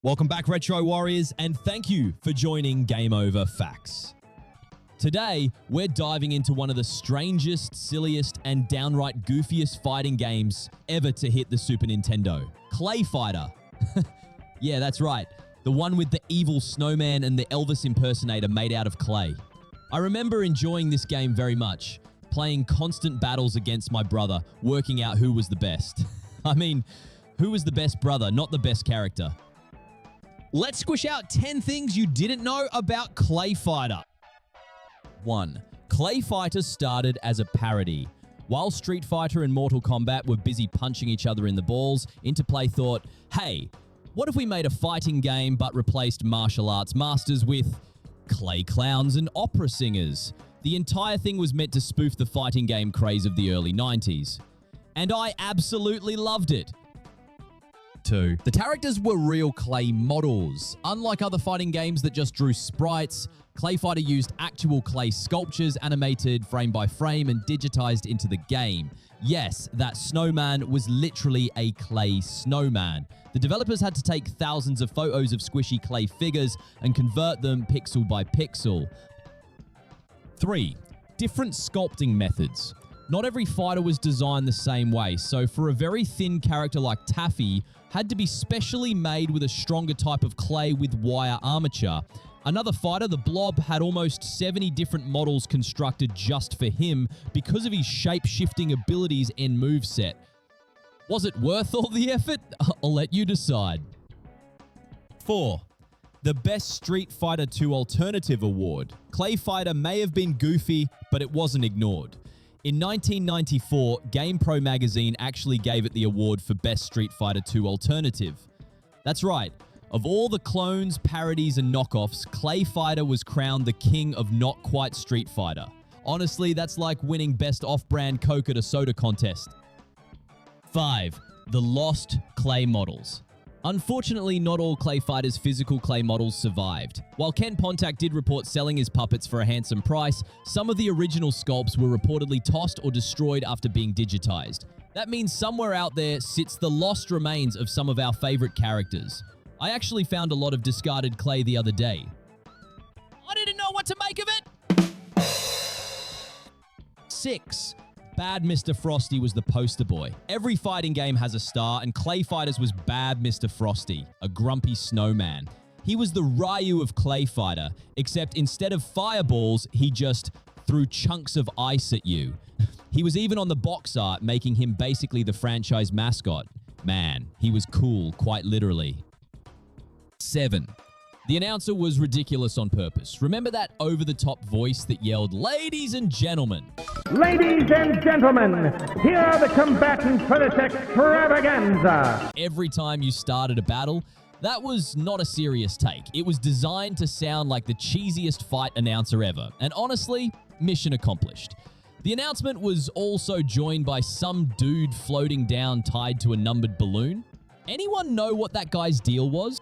Welcome back, Retro Warriors, and thank you for joining Game Over Facts. Today, we're diving into one of the strangest, silliest, and downright goofiest fighting games ever to hit the Super Nintendo. ClayFighter. Yeah, that's right. The one with the evil snowman and the Elvis impersonator made out of clay. I remember enjoying this game very much, playing constant battles against my brother, working out who was the best. I mean, who was the best brother, not the best character. Let's squish out 10 things you didn't know about ClayFighter. 1. ClayFighter started as a parody. While Street Fighter and Mortal Kombat were busy punching each other in the balls, Interplay thought, hey, what if we made a fighting game but replaced martial arts masters with clay clowns and opera singers? The entire thing was meant to spoof the fighting game craze of the early 90s. And I absolutely loved it. 2. The characters were real clay models. Unlike other fighting games that just drew sprites, ClayFighter used actual clay sculptures animated frame by frame and digitized into the game. Yes, that snowman was literally a clay snowman. The developers had to take thousands of photos of squishy clay figures and convert them pixel by pixel. 3. Different sculpting methods. Not every fighter was designed the same way, so for a very thin character like Taffy, had to be specially made with a stronger type of clay with wire armature. Another fighter, the Blob, had almost 70 different models constructed just for him because of his shape-shifting abilities and moveset. Was it worth all the effort? I'll let you decide. 4. The Best Street Fighter II Alternative Award. ClayFighter may have been goofy, but it wasn't ignored. In 1994, GamePro magazine actually gave it the award for Best Street Fighter II Alternative. That's right. Of all the clones, parodies, and knockoffs, ClayFighter was crowned the king of not quite Street Fighter. Honestly, that's like winning Best Off-Brand Coke at a soda contest. 5. The Lost Clay Models. Unfortunately, not all ClayFighter's physical clay models survived. While Ken Pontac did report selling his puppets for a handsome price, some of the original sculpts were reportedly tossed or destroyed after being digitized. That means somewhere out there sits the lost remains of some of our favorite characters. I actually found a lot of discarded clay the other day. I didn't know what to make of it! 6. Bad Mr. Frosty was the poster boy. Every fighting game has a star, and ClayFighter's was Bad Mr. Frosty, a grumpy snowman. He was the Ryu of ClayFighter, except instead of fireballs, he just threw chunks of ice at you. He was even on the box art, making him basically the franchise mascot. Man, he was cool, quite literally. 7. The announcer was ridiculous on purpose. Remember that over-the-top voice that yelled, "Ladies and gentlemen." Ladies and gentlemen, here are the combatants for this extravaganza. Every time you started a battle, that was not a serious take. It was designed to sound like the cheesiest fight announcer ever. And honestly, mission accomplished. The announcement was also joined by some dude floating down tied to a numbered balloon. Anyone know what that guy's deal was?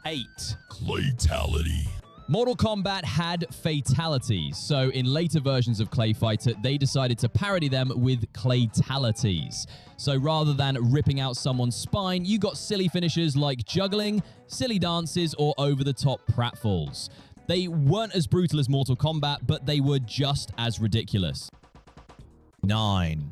8. Claytality. Mortal Kombat had fatalities, so in later versions of ClayFighter, they decided to parody them with claytalities. So rather than ripping out someone's spine, you got silly finishes like juggling, silly dances, or over-the-top pratfalls. They weren't as brutal as Mortal Kombat, but they were just as ridiculous. 9.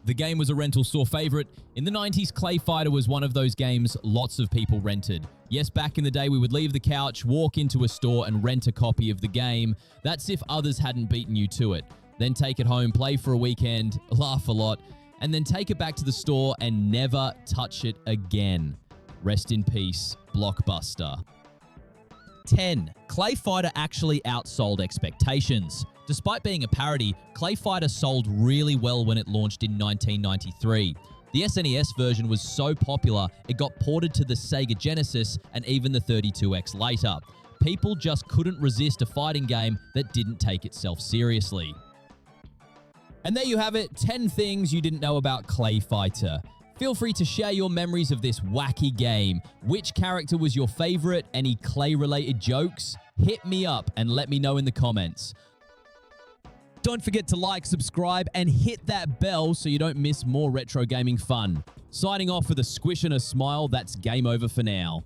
The game was a rental store favorite. In the 90s, ClayFighter was one of those games lots of people rented. Yes, back in the day, we would leave the couch, walk into a store, and rent a copy of the game. That's if others hadn't beaten you to it. Then take it home, play for a weekend, laugh a lot, and then take it back to the store and never touch it again. Rest in peace, Blockbuster. 10. ClayFighter actually outsold expectations. Despite being a parody, ClayFighter sold really well when it launched in 1993. The SNES version was so popular, it got ported to the Sega Genesis and even the 32X later. People just couldn't resist a fighting game that didn't take itself seriously. And there you have it, 10 things you didn't know about ClayFighter. Feel free to share your memories of this wacky game. Which character was your favorite? Any clay-related jokes? Hit me up and let me know in the comments. Don't forget to like, subscribe, and hit that bell so you don't miss more retro gaming fun. Signing off with a squish and a smile, that's game over for now.